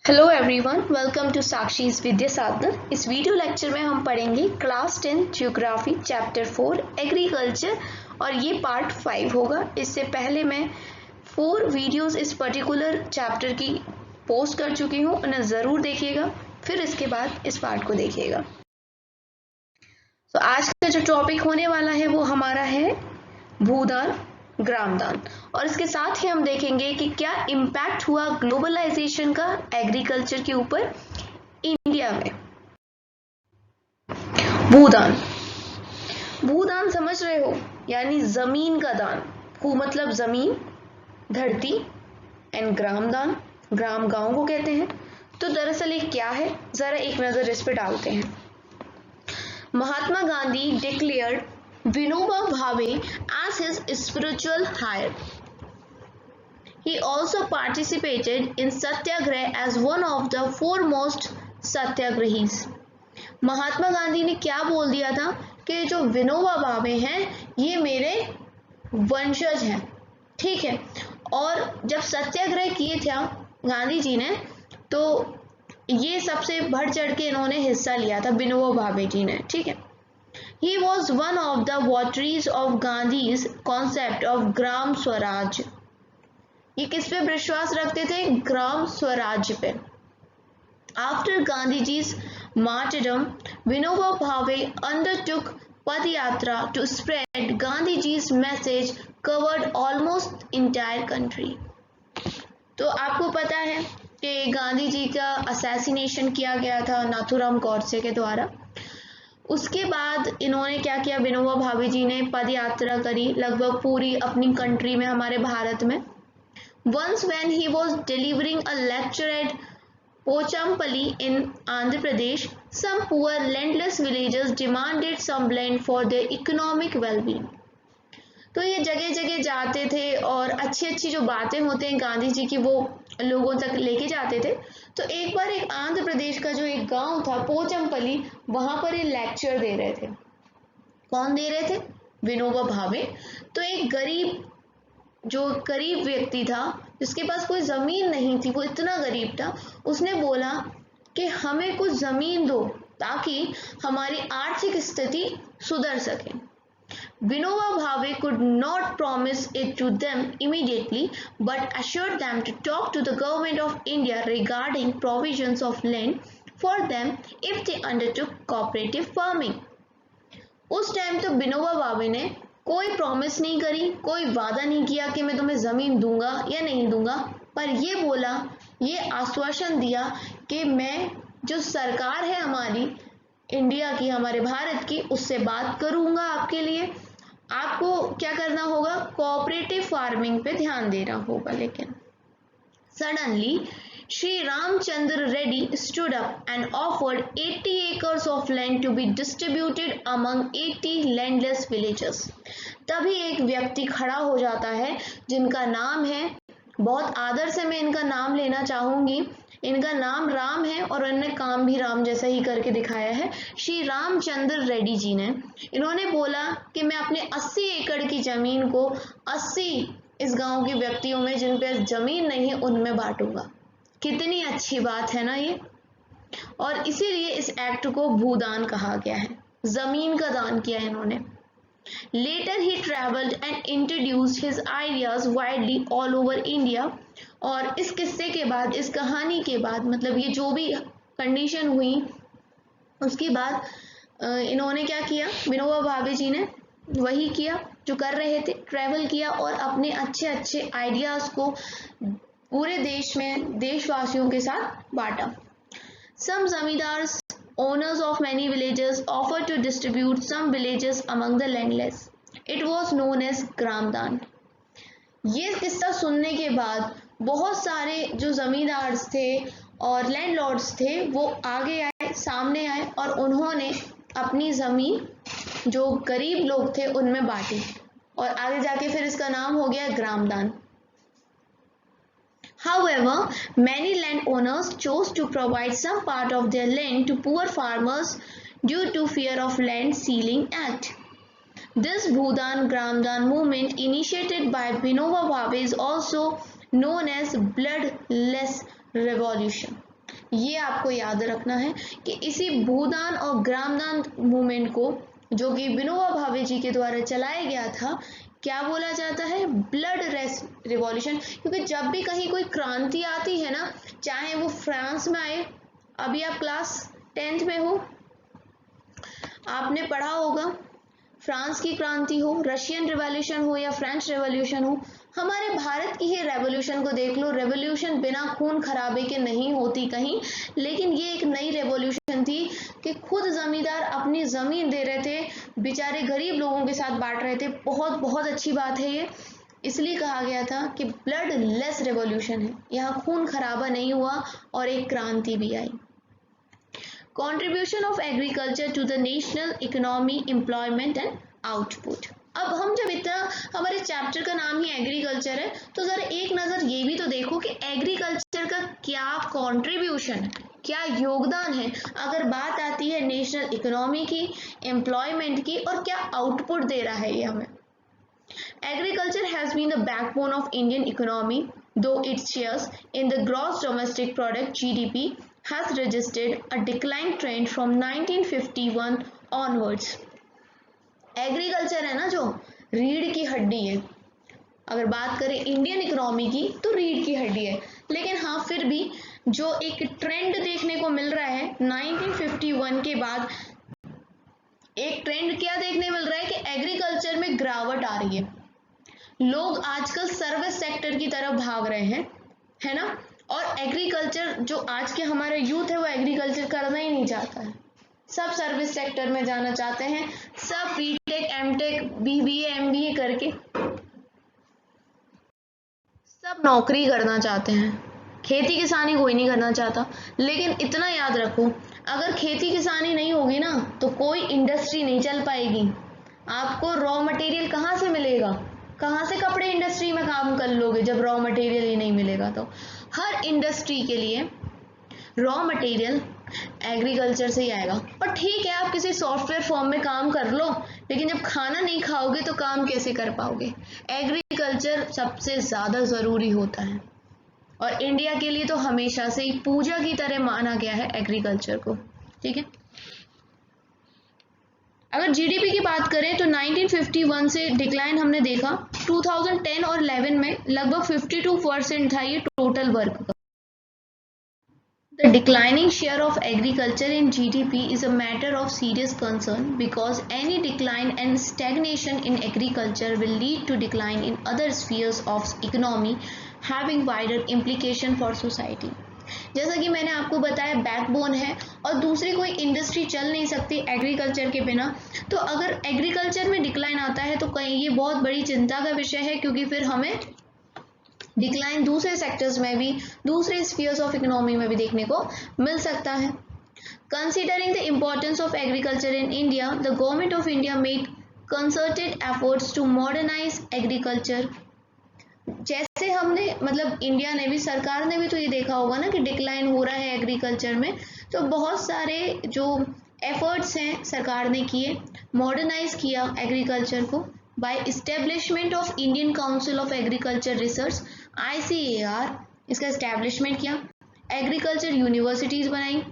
Hello everyone, welcome to साक्षीज विद्या साधना। इस video lecture में हम पढ़ेंगे क्लास 10 ज्योग्राफी चैप्टर 4 एग्रीकल्चर और ये पार्ट 5 होगा। इससे पहले मैं 4 वीडियोस इस पर्टिकुलर चैप्टर की पोस्ट कर चुकी हूँ, उन्हें ज़रूर देखिएगा, फिर इसके बाद इस पार्ट को देखिएगा। तो आज का जो टॉपिक होने वाला है वो हमारा है भूदान, ग्रामदान, और इसके साथ ही हम देखेंगे कि क्या इम्पैक्ट हुआ ग्लोबलाइजेशन का एग्रीकल्चर के ऊपर इंडिया में। भूदान, भूदान समझ रहे हो, यानी जमीन का दान। भू मतलब जमीन, धरती, एंड ग्रामदान, ग्राम गांव को कहते हैं। तो दरअसल ये क्या है, जरा एक नजर इस पे डालते हैं। Mahatma Gandhi declared Vinoba Bhave as his spiritual hero. He also participated in Satyagraha as one of the foremost Satyagrahis. Mahatma Gandhi ने क्या बोल दिया था कि जो विनोबा भावे हैं ये मेरे वंशज हैं, ठीक है। और जब सत्याग्रह किए थे गांधी जी ने, तो ये सबसे बढ़ चढ़ के इन्होंने हिस्सा लिया था, विनोबा भावे जी ने, ठीक है। He was one of the votaries of Gandhi's concept of Gram Swaraj. ये किस पे विश्वास रखते थे? ग्राम स्वराज पे। After Gandhiji's martyrdom, Vinoba Bhave undertook Padayatra to spread Gandhiji's message covered almost entire country. तो आपको पता है कि गांधी जी का असैसिनेशन किया गया था नाथूराम गौडसे के द्वारा। उसके बाद इन्होंने क्या किया, विनोबा भावे जी ने पद यात्रा करी लगभग पूरी अपनी कंट्री में, हमारे भारत में। Once when he was delivering a lecture at Pochampally in Andhra Pradesh, some poor landless villagers demanded some land for their economic wellbeing. तो ये जगह जगह जाते थे और अच्छी अच्छी जो बातें होते हैं गांधी जी की वो लोगों तक लेके जाते थे। तो एक बार एक आंध्र प्रदेश का जो एक गांव था पोचमपल्ली, वहां पर ये लेक्चर दे रहे थे। कौन दे रहे थे? विनोबा भावे। तो एक गरीब व्यक्ति था जिसके पास कोई जमीन नहीं थी, वो इतना गरीब था, उसने बोला कि हमें कुछ जमीन दो ताकि हमारी आर्थिक स्थिति सुधर सके। Vinoba Bhave could not promise it to them immediately, but assured them to talk to the government of India regarding provisions of land for them if they undertook cooperative farming. उस टाइम तो विनोबा भावे ने कोई promise नहीं करी, कोई वादा नहीं किया कि मैं तुम्हें जमीन दूंगा या नहीं दूंगा, पर ये बोला, ये आश्वासन दिया कि मैं जो सरकार है हमारी इंडिया की, हमारे भारत की, उससे बात करूंगा आपके लिए। आपको क्या करना होगा? कोऑपरेटिव फार्मिंग पे ध्यान देना होगा। लेकिन suddenly Shri Ramchandra Reddy stood up and offered 80 acres of land to be distributed among 80 landless villagers. तभी एक व्यक्ति खड़ा हो जाता है जिनका नाम है, बहुत आदर से मैं इनका नाम लेना चाहूंगी, इनका नाम राम है और इन्होंने काम भी राम जैसा ही करके दिखाया है। श्री रामचंद्र रेड्डी जी ने, इन्होंने बोला कि मैं अपने 80 एकड़ की जमीन को 80 इस गांव के व्यक्तियों में जिन पे जमीन नहीं है उनमें बांटूंगा। कितनी अच्छी बात है ना ये। और इसीलिए इस एक्ट को भूदान कहा गया है, जमीन का दान किया इन्होंने। Later he traveled and introduced his ideas widely all over India. और इस किस्से के बाद, इस कहानी के बाद, मतलब ये जो भी कंडीशन हुई उसके बाद इन्होंने क्या किया, विनोबा भावे जी ने वही किया जो कर रहे थे, ट्रैवल किया और अपने अच्छे अच्छे आइडियाज को पूरे देश में देशवासियों के साथ बांटा। Some zamindars, owners of many villages, offered to distribute some villages among the landless. It was known as ग्रामदान। ये किस्सा सुनने के बाद बहुत सारे जो जमींदार थे और लैंडलॉर्ड्स थे वो आगे आए, सामने आए और उन्होंने अपनी जमीन जो गरीब लोग थे उनमें बांटी और आगे जाके फिर इसका नाम हो गया ग्रामदान। However, many landowners chose to provide some part of their land to poor farmers due to fear of land sealing act. This Bhudan Gramdan movement initiated by Vinoba Bhave is also known as bloodless revolution. ये आपको याद रखना है कि इसी भूदान और ग्रामदान movement को, जो कि विनोबा भावे जी के द्वारा चलाया गया था, क्या बोला जाता है? Blood revolution. क्योंकि जब भी कहीं कोई क्रांति आती है ना, चाहे वो फ्रांस में आए, अभी आप क्लास 10th में हो, आपने पढ़ा होगा, फ्रांस की क्रांति हो, रशियन रिवॉल्यूशन हो या फ्रेंच रिवॉल्यूशन हो, हमारे भारत की ही रेवोल्यूशन को देख लो। रेवोल्यूशन बिना खून खराबे के नहीं होती कहीं, लेकिन ये एक नई रेवोल्यूशन थी कि खुद जमींदार अपनी जमीन दे रहे थे, बेचारे गरीब लोगों के साथ बांट रहे थे। बहुत बहुत अच्छी बात है ये, इसलिए कहा गया था कि ब्लड लेस रेवोल्यूशन है, यहाँ खून खराबा नहीं हुआ और एक क्रांति भी आई। Contribution of agriculture to the national economy, employment and output. अब हम जब इतना, हमारे चैप्टर का नाम ही एग्रीकल्चर है, तो जरा एक नजर ये भी तो देखो कि एग्रीकल्चर का क्या कंट्रीब्यूशन है, क्या योगदान है अगर बात आती है नेशनल इकोनॉमी की, एम्प्लॉयमेंट की, और क्या आउटपुट दे रहा है ये हमें। Agriculture has been the backbone of Indian economy, though its shares in the gross domestic product (GDP) has registered a decline trend from 1951 onwards. Agriculture है ना जो रीढ़ की हड्डी है, अगर बात करें इंडियन इकोनॉमी की तो रीढ़ की हड्डी है, लेकिन हाँ फिर भी जो एक ट्रेंड देखने को मिल रहा है 1951 के बाद, एक ट्रेंड क्या देखने मिल रहा है कि एग्रीकल्चर में गिरावट आ रही है। लोग आजकल सर्विस सेक्टर की तरफ भाग रहे हैं, है ना, और एग्रीकल्चर, जो आज के हमारा यूथ है वो एग्रीकल्चर करना ही नहीं चाहता है, सब सर्विस सेक्टर में जाना चाहते हैं, सब बीटेक, एमटेक, बीबीए, एमबीए करके सब नौकरी करना चाहते हैं, खेती किसानी कोई नहीं करना चाहता। लेकिन इतना याद रखो, अगर खेती किसानी नहीं होगी ना तो कोई इंडस्ट्री नहीं चल पाएगी। आपको रॉ मटेरियल कहाँ से मिलेगा, कहाँ से कपड़े इंडस्ट्री में काम कर लोगे जब रॉ मटेरियल ही नहीं मिलेगा। तो हर इंडस्ट्री के लिए रॉ मटेरियल एग्रीकल्चर से ही आएगा। और ठीक है, आप किसी सॉफ्टवेयर फॉर्म में काम कर लो, लेकिन जब खाना नहीं खाओगे तो काम कैसे कर पाओगे। एग्रीकल्चर सबसे ज़्यादा ज़रूरी होता है, और इंडिया के लिए तो हमेशा से ही पूजा की तरह माना गया है एग्रीकल्चर को। ठीक है, अगर जीडीपी की बात करें तो 1951 से डिक्लाइन हमने देखा, 2010 और 11 में लगभग 52% था ये टोटल वर्क का। The declining share of agriculture in GDP is a matter of serious concern because any decline and stagnation in agriculture will lead to decline in other spheres of economy, having wider implication for society. जैसा कि मैंने आपको बताया, backbone है और दूसरी कोई industry चल नहीं सकती एग्रीकल्चर के बिना। तो अगर एग्रीकल्चर में डिक्लाइन आता है तो कहीं ये बहुत बड़ी चिंता का विषय है, क्योंकि फिर हमें डिक्लाइन दूसरे सेक्टर्स में भी, दूसरे स्फीयर्स ऑफ इकोनॉमी में भी देखने को मिल सकता है। Considering the importance of agriculture in India, the government of India made concerted efforts to modernise agriculture. जैसे हमने, मतलब इंडिया ने भी, सरकार ने भी तो ये देखा होगा ना कि डिक्लाइन हो रहा है एग्रीकल्चर में, तो बहुत सारे जो एफर्ट्स हैं सरकार ने किए, मॉडर्नाइज किया एग्रीकल्चर को by establishment of Indian Council of Agriculture Research ICAR, इसका एस्टेब्लिशमेंट किया, एग्रीकल्चर यूनिवर्सिटीज़ बनाई,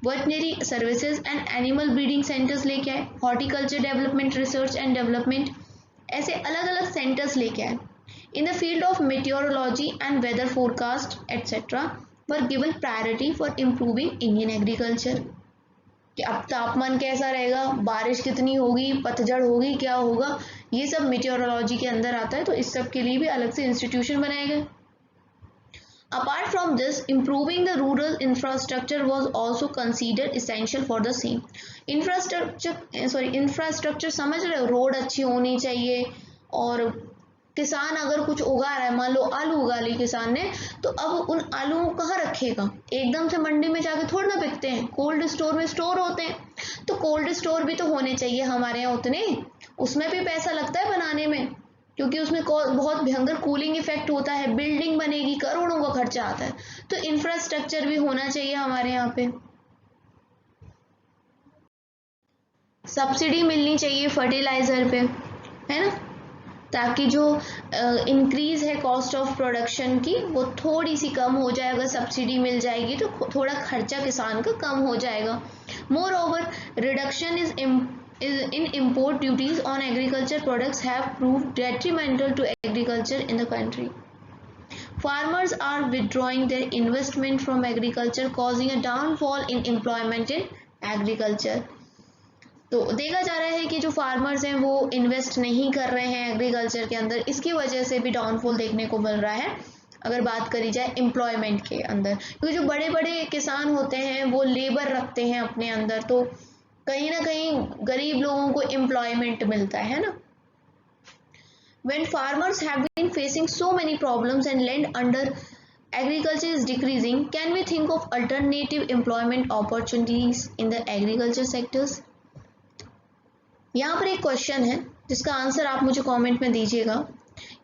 veterinary services and animal breeding centres लेके आए, horticulture development, research and development, ऐसे अलग अलग सेंटर्स लेके आए। In the field of meteorology and weather forecast etcetera were given priority for improving Indian agriculture, कि अब तापमान कैसा रहेगा, बारिश कितनी होगी, पतझड़ होगी, क्या होगा, ये सब मेटियोरोलॉजी के अंदर आता है। तो इस सब के लिए भी अलग से इंस्टीट्यूशन बनाए गए। Apart from this, improving the rural infrastructure was also considered essential for the same. Infrastructure समझ रहे हो, रोड अच्छी होनी चाहिए, और किसान अगर कुछ उगा रहा है, मान लो आलू उगा ली किसान ने, तो अब उन आलूओं को कहाँ रखेगा, एकदम से मंडी में जाके थोड़ा ना बिकते हैं, कोल्ड स्टोर में स्टोर होते हैं, तो कोल्ड स्टोर भी तो होने चाहिए हमारे यहाँ उतने, उसमें भी पैसा लगता है बनाने में, क्योंकि उसमें बहुत भयंकर कूलिंग इफेक्ट होता है, बिल्डिंग बनेगी, करोड़ों का खर्चा आता है, तो इंफ्रास्ट्रक्चर भी होना चाहिए हमारे यहाँ पे। सब्सिडी मिलनी चाहिए फर्टिलाइजर पे, है ना, ताकि जो इंक्रीज है कॉस्ट ऑफ प्रोडक्शन की वो थोड़ी सी कम हो जाए। अगर सब्सिडी मिल जाएगी तो थोड़ा खर्चा किसान का कम हो जाएगा। More over reduction in import duties on agriculture products have proved detrimental to agriculture in the country. Farmers are withdrawing their investment from agriculture, causing a downfall in employment in agriculture. तो देखा जा रहा है कि जो farmers हैं वो invest नहीं कर रहे हैं एग्रीकल्चर के अंदर, इसकी वजह से भी डाउनफॉल देखने को मिल रहा है अगर बात करी जाए एम्प्लॉयमेंट के अंदर। क्योंकि जो बड़े बड़े किसान होते हैं वो लेबर रखते हैं अपने अंदर, तो कहीं ना कहीं गरीब लोगों को एम्प्लॉयमेंट मिलता है ना। When farmers have been facing so many problems and land under agriculture is decreasing, can we think of alternative employment opportunities in the agriculture sectors? यहाँ पर एक क्वेश्चन है जिसका आंसर आप मुझे कमेंट में दीजिएगा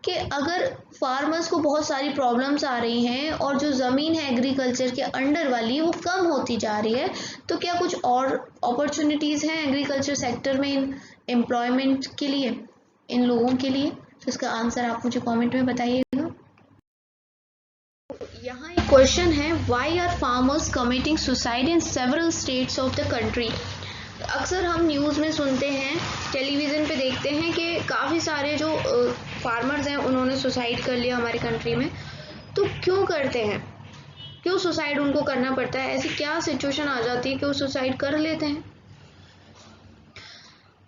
कि अगर फार्मर्स को बहुत सारी प्रॉब्लम्स आ रही हैं और जो ज़मीन है एग्रीकल्चर के अंडर वाली वो कम होती जा रही है, तो क्या कुछ और अपॉर्चुनिटीज़ हैं एग्रीकल्चर सेक्टर में इन एम्प्लॉयमेंट के लिए, इन लोगों के लिए? तो इसका आंसर आप मुझे कमेंट में बताइएगा। यहाँ एक क्वेश्चन है, why are farmers committing suicide in several states of the country? अक्सर हम न्यूज़ में सुनते हैं, टेलीविज़न पे देखते हैं कि काफ़ी सारे जो फार्मर्स हैं उन्होंने सुसाइड कर लिया हमारी कंट्री में। तो क्यों करते हैं, क्यों सुसाइड उनको करना पड़ता है? ऐसी क्या सिचुएशन आ जाती है कि वो सुसाइड कर लेते हैं?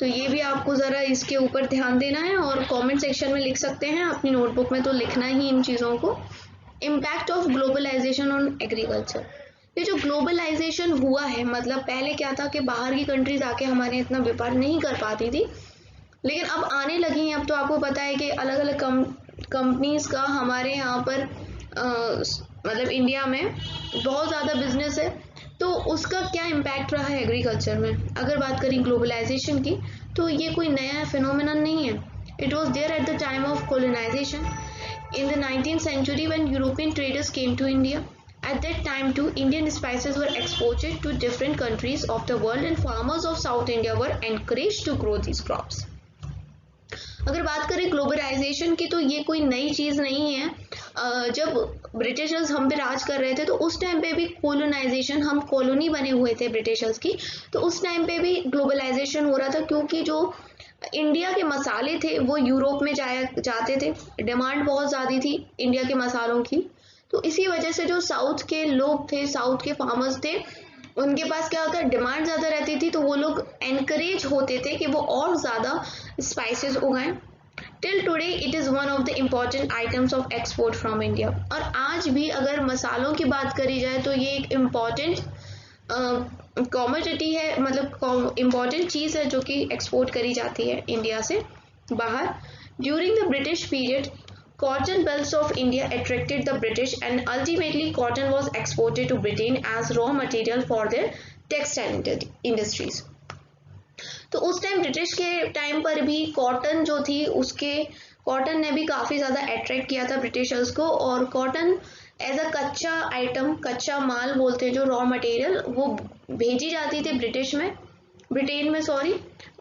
तो ये भी आपको ज़रा इसके ऊपर ध्यान देना है और कमेंट सेक्शन में लिख सकते हैं, अपनी नोटबुक में तो लिखना ही इन चीज़ों को। Impact of globalisation on agriculture. ये जो ग्लोबलाइजेशन हुआ है, मतलब पहले क्या था कि बाहर की कंट्रीज आके हमारे इतना व्यापार नहीं कर पाती थी, लेकिन अब आने लगी हैं। अब तो आपको पता है कि अलग अलग कंपनीज का हमारे यहाँ पर मतलब इंडिया में बहुत ज़्यादा बिजनेस है। तो उसका क्या इम्पैक्ट रहा है एग्रीकल्चर में? अगर बात करें ग्लोबलाइजेशन की, तो ये कोई नया फिनोमेनन नहीं है। It was there at the time of colonisation in the 19th century when European traders came to India. At that time too, Indian spices were exported to different countries of the world and farmers of South India were encouraged to grow these crops. अगर बात करें globalisation की, तो ये कोई नई चीज़ नहीं है। जब ब्रिटिशर्स हम पे राज कर रहे थे तो उस टाइम पे भी कोलोनाइजेशन, हम कॉलोनी बने हुए थे ब्रिटिशर्स की, तो उस टाइम पे भी ग्लोबलाइजेशन हो रहा था, क्योंकि जो इंडिया के मसाले थे वो यूरोप में जाते थे, डिमांड बहुत ज़्यादा थी इंडिया के मसालों की। तो इसी वजह से जो साउथ के लोग थे, साउथ के फार्मर्स थे, उनके पास क्या होता है, डिमांड ज़्यादा रहती थी, तो वो लोग एनकरेज होते थे कि वो और ज़्यादा स्पाइसेस उगाएं। Till today it is one of the important items of export from India. और आज भी अगर मसालों की बात करी जाए तो ये एक इम्पॉर्टेंट कॉमोडिटी है, मतलब इम्पॉर्टेंट चीज़ है जो कि एक्सपोर्ट करी जाती है इंडिया से बाहर। During the British period, cotton belts of India attracted the British and ultimately cotton was exported to Britain as raw material for their textile industries. तो उस टाइम ब्रिटिश के टाइम पर भी कॉटन जो थी, उसके कॉटन ने भी काफ़ी ज़्यादा अट्रैक्ट किया था ब्रिटिशर्स को, और कॉटन एज अ कच्चा आइटम, कच्चा माल बोलते हैं जो रॉ मटेरियल, वो भेजी जाती थी ब्रिटेन में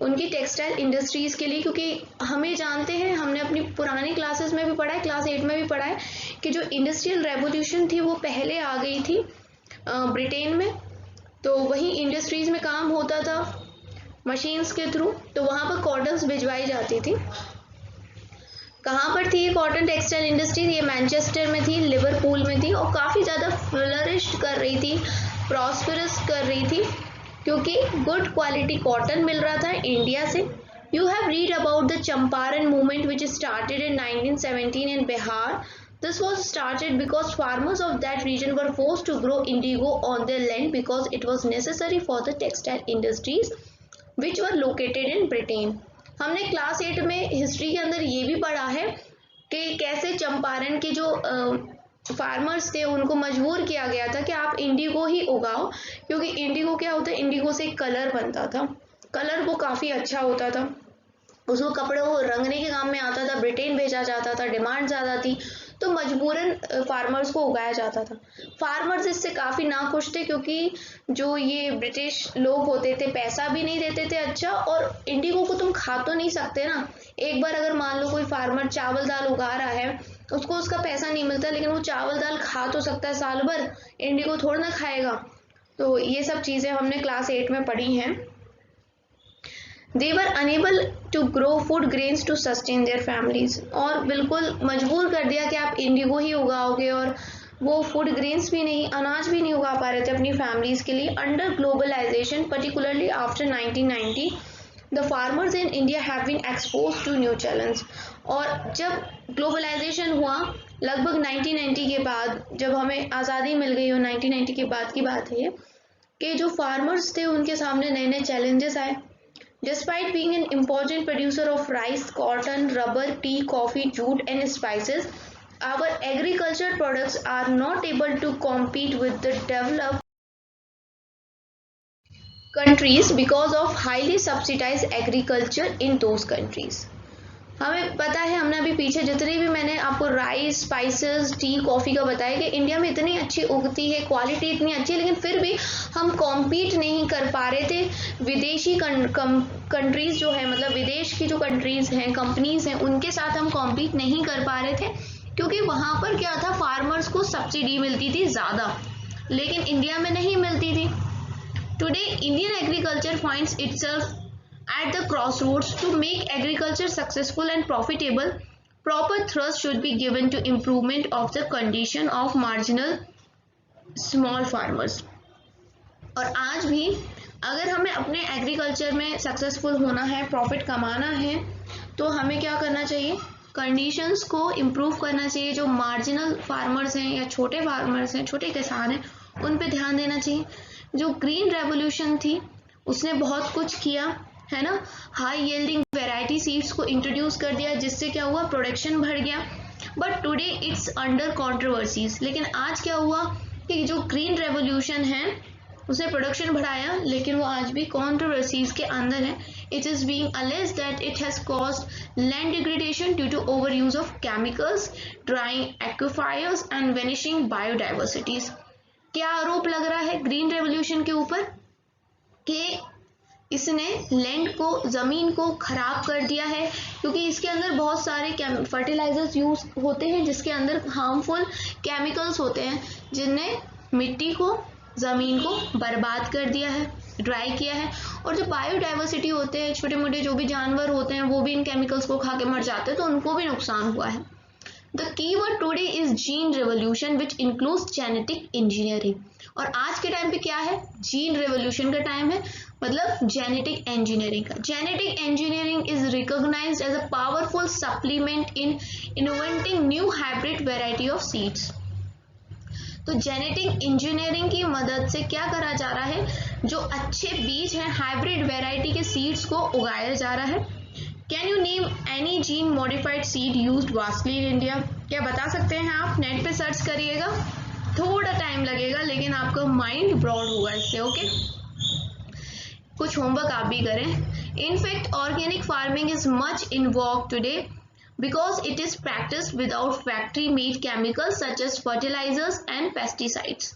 उनकी टेक्सटाइल इंडस्ट्रीज़ के लिए। क्योंकि हमें जानते हैं, हमने अपनी पुरानी क्लासेस में भी पढ़ा है, क्लास 8 में भी पढ़ा है कि जो इंडस्ट्रियल रेवोल्यूशन थी वो पहले आ गई थी ब्रिटेन में। तो वहीं इंडस्ट्रीज़ में काम होता था मशीन्स के थ्रू, तो वहाँ पर कॉटन्स भिजवाई जाती थी। कहाँ पर थी ये कॉटन टेक्सटाइल इंडस्ट्री? ये मैनचेस्टर में थी, लिवरपूल में थी, और काफ़ी ज़्यादा फ्लरिश कर रही थी, प्रॉस्परस कर रही थी, क्योंकि गुड क्वालिटी कॉटन मिल रहा था इंडिया से। You have read about the Champaran movement which started in 1917 in Bihar. This was started because farmers of that region were forced to grow indigo on their land because it was necessary for the textile industries which were located in Britain. हमने class 8 में history के अंदर ये भी पढ़ा है कि कैसे चंपारण के जो फार्मर्स थे उनको मजबूर किया गया था कि आप इंडिगो ही उगाओ, क्योंकि इंडिगो क्या होता है, इंडिगो से कलर बनता था, कलर वो काफ़ी अच्छा होता था, उसको कपड़ों को रंगने के काम में आता था, ब्रिटेन भेजा जाता था, डिमांड ज़्यादा थी, तो मजबूरन फार्मर्स को उगाया जाता था। फार्मर्स इससे काफ़ी नाखुश थे क्योंकि जो ये ब्रिटिश लोग होते थे पैसा भी नहीं देते थे अच्छा, और इंडिगो को तुम खा तो नहीं सकते ना। एक बार अगर मान लो कोई फार्मर चावल दाल उगा रहा है, उसको उसका पैसा नहीं मिलता, लेकिन वो चावल दाल खा तो सकता है साल भर, इंडिगो थोड़ा ना खाएगा। तो ये सब चीज़ें हमने क्लास 8 में पढ़ी हैं। They were unable to grow food grains to sustain their families, और बिल्कुल मजबूर कर दिया कि आप इंडिगो ही उगाओगे, और वो फूड ग्रेन्स भी नहीं, अनाज भी नहीं उगा पा रहे थे अपनी फैमिलीज के लिए। Under globalisation particularly after 1990 the farmers in India have been expose to new challenge. और जब ग्लोबलाइजेशन हुआ लगभग 1990 के बाद, जब हमें आज़ादी मिल गई और 1990 के बाद की बात है ये, कि जो फार्मर्स थे उनके सामने नए नए चैलेंजेस आए। Despite being an important producer of rice, cotton, rubber, tea, coffee, jute and spices, our agriculture products are not able to compete with the developed countries because of highly subsidized agriculture in those countries. हमें पता है, हमने अभी पीछे जितनी भी मैंने आपको राइस, स्पाइसेस, टी, कॉफ़ी का बताया कि इंडिया में इतनी अच्छी उगती है, क्वालिटी इतनी अच्छी है, लेकिन फिर भी हम कॉम्पीट नहीं कर पा रहे थे विदेशी कंट्रीज़ जो है, मतलब विदेश की जो कंट्रीज़ हैं, कंपनीज़ हैं, उनके साथ हम कॉम्पीट नहीं कर पा रहे थे, क्योंकि वहाँ पर क्या था, फार्मर्स को सब्सिडी मिलती थी ज़्यादा, लेकिन इंडिया में नहीं मिलती थी। Today Indian agriculture finds itself at the crossroads. To make agriculture successful and profitable, proper thrust should be given to improvement of the condition of marginal small farmers. और आज भी अगर हमें अपने एग्रीकल्चर में सक्सेसफुल होना है, प्रॉफिट कमाना है, तो हमें क्या करना चाहिए, कंडीशंस को इम्प्रूव करना चाहिए। जो मार्जिनल फार्मर्स हैं या छोटे फार्मर्स हैं, छोटे किसान हैं, उन पे ध्यान देना चाहिए। जो ग्रीन रेवोल्यूशन थी उसने बहुत कुछ किया है ना, हाई यील्डिंग वेराइटी सीड्स को इंट्रोड्यूस कर दिया, जिससे क्या हुआ, प्रोडक्शन बढ़ गया। But today it's under controversies. लेकिन आज क्या हुआ कि जो ग्रीन रेवोल्यूशन है उसने प्रोडक्शन बढ़ाया, लेकिन वो आज भी कंट्रोवर्सीज के अंदर है। It is being alleged that it has caused land degradation due to over use of chemicals, drying aquifers and vanishing biodiversities. क्या आरोप लग रहा है ग्रीन रेवोल्यूशन के ऊपर कि इसने लैंड को, ज़मीन को ख़राब कर दिया है, क्योंकि इसके अंदर बहुत सारे फर्टिलाइजर्स यूज होते हैं जिसके अंदर हार्मफुल केमिकल्स होते हैं, जिनने मिट्टी को, ज़मीन को बर्बाद कर दिया है, ड्राई किया है। और जो बायोडाइवर्सिटी होते हैं, छोटे मोटे जो भी जानवर होते हैं, वो भी इन केमिकल्स को खा के मर जाते हैं, तो उनको भी नुकसान हुआ है। The keyword today is gene revolution which includes genetic engineering. और आज के टाइम पे क्या है, जीन रेवोल्यूशन का टाइम है, मतलब जेनेटिक इंजीनियरिंग का। Genetic engineering is recognised as a powerful supplement in inventing new hybrid variety of seeds. तो जेनेटिक इंजीनियरिंग की मदद से क्या करा जा रहा है, जो अच्छे बीज हैं, हाइब्रिड वेराइटी के सीड्स को उगाया जा रहा है। Can you name any gene modified seed used vastly in India? क्या बता सकते हैं आप? नेट पे सर्च करिएगा, थोड़ा टाइम लगेगा, लेकिन आपका माइंड ब्रॉड होगा इससे। ओके, कुछ होमवर्क आप भी करें। In fact organic farming is much in vogue today because it is practice without factory made chemicals such as fertilisers and pesticides.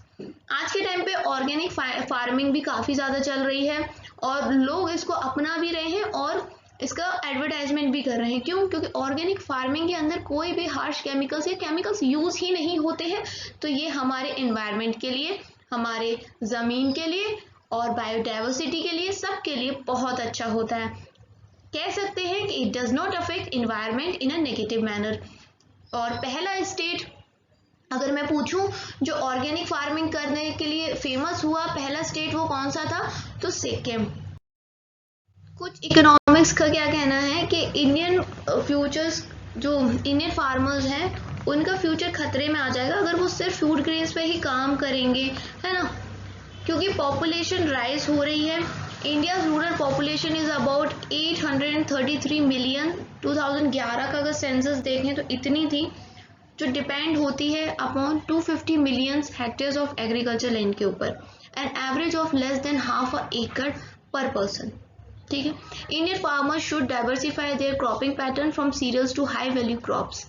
आज के टाइम पे ऑर्गेनिक फार्मिंग भी काफ़ी ज़्यादा चल रही है और लोग इसको अपना भी रहे हैं और इसका एडवर्टाइजमेंट भी कर रहे हैं। क्यों? क्योंकि ऑर्गेनिक फार्मिंग के अंदर कोई भी हार्श केमिकल्स या केमिकल्स यूज़ ही नहीं होते हैं। तो ये हमारे एनवायरनमेंट के लिए, हमारे ज़मीन के लिए और बायोडाइवर्सिटी के लिए, सब के लिए बहुत अच्छा होता है। कह सकते हैं कि it does not affect environment in a negative manner. और पहला स्टेट अगर मैं पूछूं जो ऑर्गेनिक फार्मिंग करने के लिए फेमस हुआ, पहला स्टेट वो कौन सा था? तो सिक्किम। कुछ इकोनॉमिक्स का क्या कहना है कि इंडियन फ्यूचर्स, जो इंडियन फार्मर्स हैं, उनका फ्यूचर खतरे में आ जाएगा अगर वो सिर्फ फूड ग्रेन्स पे ही काम करेंगे, है ना, क्योंकि पॉपुलेशन राइज हो रही है। India rural population is about 833 million. 2011 का अगर सेंसस देखें तो इतनी थी, जो डिपेंड होती है upon 250 million hectares of agriculture land के ऊपर, an average of less than half a acre per person. ठीक है, Indian farmers should diversify their cropping pattern from cereals to high value crops.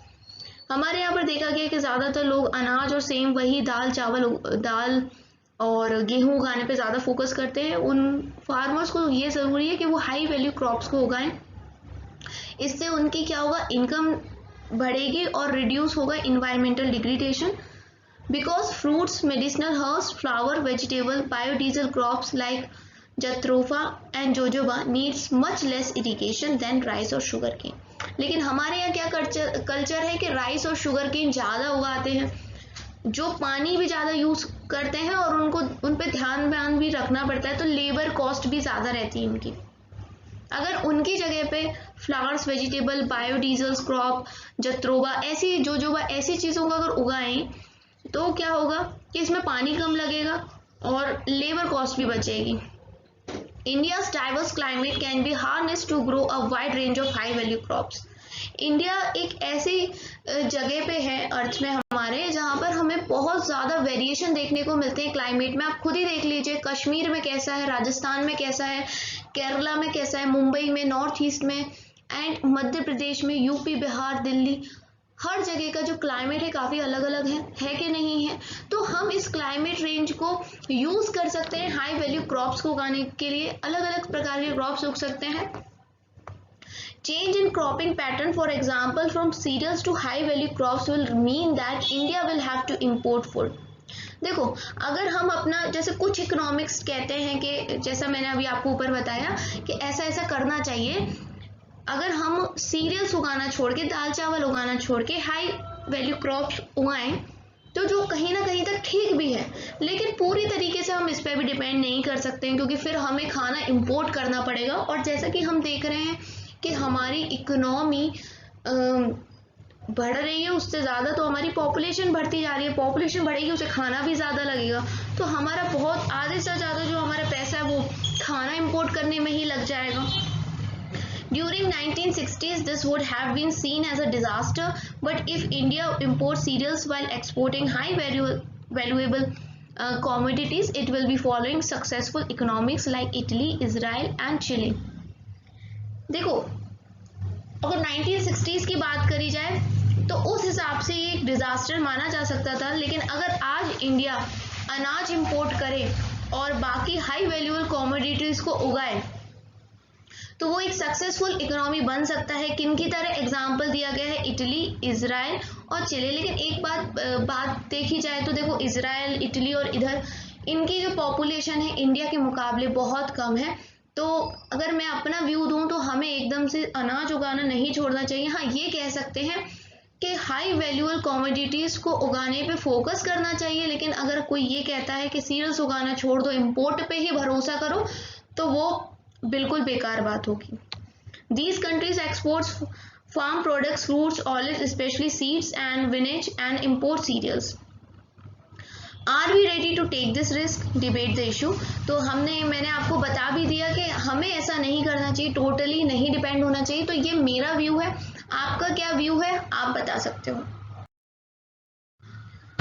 हमारे यहाँ पर देखा गया कि ज़्यादातर लोग अनाज और सेम वही दाल और गेहूं उगाने पे ज़्यादा फोकस करते हैं। उन फार्मर्स को ये ज़रूरी है कि वो हाई वैल्यू क्रॉप्स को उगाएं। इससे उनकी क्या होगा, इनकम बढ़ेगी और रिड्यूस होगा environmental degradation. Because fruits, medicinal herbs, flower, vegetable, biodiesel crops like jatropha and jojoba needs much less irrigation than rice और शुगर केन। लेकिन हमारे यहाँ क्या कल्चर है कि राइस और शुगर केन ज़्यादा उगाते हैं, जो पानी भी ज़्यादा यूज़ करते हैं और उन पे ध्यान भी रखना पड़ता है, तो लेबर कॉस्ट भी ज़्यादा रहती है उनकी। अगर उनकी जगह पे flowers, vegetable, biodiesel crop, jatropha jojoba ऐसी चीज़ों को अगर उगाएं तो क्या होगा कि इसमें पानी कम लगेगा और लेबर कॉस्ट भी बचेगी। India's diverse climate can be harnessed to grow a wide range of high value crops. India एक ऐसी जगह पे है अर्थ में हमारे जहाँ पर हमें बहुत ज़्यादा वेरिएशन देखने को मिलते हैं क्लाइमेट में। आप खुद ही देख लीजिए, कश्मीर में कैसा है, राजस्थान में कैसा है, केरला में कैसा है, मुंबई में, नॉर्थ ईस्ट में एंड मध्य प्रदेश में, यूपी, बिहार, दिल्ली, हर जगह का जो क्लाइमेट है काफ़ी अलग अलग है कि नहीं है। तो हम इस क्लाइमेट रेंज को यूज़ कर सकते हैं हाई वैल्यू क्रॉप्स को उगाने के लिए। अलग अलग प्रकार के क्रॉप्स उग सकते हैं। Change in cropping pattern, for example from cereals to high value crops will mean that India will have to import food. देखो, अगर हम अपना जैसे कुछ इकोनॉमिक्स कहते हैं कि जैसा मैंने अभी आपको ऊपर बताया कि ऐसा ऐसा करना चाहिए, अगर हम सीरियल्स उगाना छोड़ के, दाल चावल उगाना छोड़ के हाई वैल्यू क्रॉप्स उगाएं तो जो कहीं ना कहीं तक ठीक भी है, लेकिन पूरी तरीके से हम इस पर भी डिपेंड नहीं कर सकते हैं क्योंकि फिर हमें खाना इंपोर्ट करना पड़ेगा। और जैसा कि हम देख रहे हैं कि हमारी इकोनॉमी बढ़ रही है, उससे ज़्यादा तो हमारी पॉपुलेशन बढ़ती जा रही है। पॉपुलेशन बढ़ेगी, उसे खाना भी ज़्यादा लगेगा, तो हमारा बहुत आधे से ज़्यादा जो हमारा पैसा है वो खाना इंपोर्ट करने में ही लग जाएगा। During 1960s, this would have been seen as a disaster, but if India imports cereals while exporting high valuable commodities, it will be following successful economics like Italy, Israel and Chile. देखो, अगर 1960s की बात करी जाए तो उस हिसाब से ये एक डिजास्टर माना जा सकता था, लेकिन अगर आज इंडिया अनाज इंपोर्ट करे और बाकी हाई वैल्यूएबल कमोडिटीज को उगाए तो वो एक सक्सेसफुल इकोनॉमी बन सकता है। किन की तरह एग्जाम्पल दिया गया है, इटली, इजराइल और चिली। लेकिन एक बात देखी जाए तो देखो, इजराइल, इटली और इधर इनकी जो पॉपुलेशन है इंडिया के मुकाबले बहुत कम है। तो अगर मैं अपना व्यू दूं तो हमें एकदम से अनाज उगाना नहीं छोड़ना चाहिए। हाँ, ये कह सकते हैं कि हाई वैल्यूएबल कमोडिटीज़ को उगाने पे फोकस करना चाहिए, लेकिन अगर कोई ये कहता है कि सीरियल्स उगाना छोड़ दो, इम्पोर्ट पे ही भरोसा करो, तो वो बिल्कुल बेकार बात होगी। These countries exports farm products, fruits, olives, especially seeds and vintage, and import cereals. Are we ready to take this risk? Debate the issue. तो मैंने आपको बता भी दिया कि हमें ऐसा नहीं करना चाहिए, टोटली नहीं डिपेंड होना चाहिए। तो ये मेरा व्यू है, आपका क्या व्यू है आप बता सकते हो।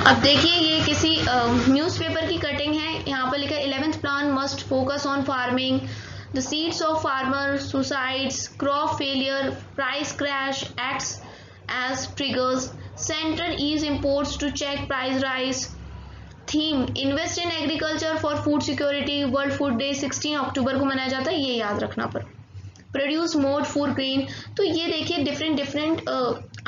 अब देखिए, ये किसी न्यूज़पेपर की कटिंग है। यहाँ पर लिखा है 11th plan must focus on farming. The seeds of farmer suicides, crop failure, price crash acts as triggers. Center ease imports to check price rise. Theme: invest in agriculture for food security. World Food Day 16 अक्टूबर को मनाया जाता है, ये याद रखना पर। Produce more food grain. तो ये देखिए डिफरेंट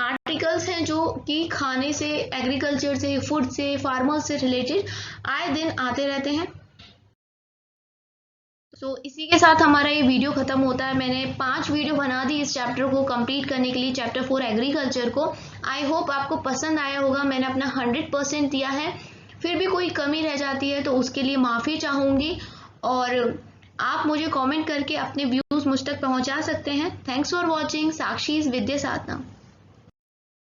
आर्टिकल्स हैं जो कि खाने से, एग्रीकल्चर से, फूड से, फार्मर्स से रिलेटेड आए दिन आते रहते हैं। तो इसी के साथ हमारा ये वीडियो ख़त्म होता है। मैंने 5 वीडियो बना दी इस चैप्टर को कंप्लीट करने के लिए, चैप्टर 4 एग्रीकल्चर को। आई होप आपको पसंद आया होगा। मैंने अपना 100% दिया है, फिर भी कोई कमी रह जाती है तो उसके लिए माफ़ी चाहूँगी। और आप मुझे कमेंट करके अपने व्यूज़ मुझ तक पहुँचा सकते हैं। Thanks for watching. Sakshi's Vidya Sadhana.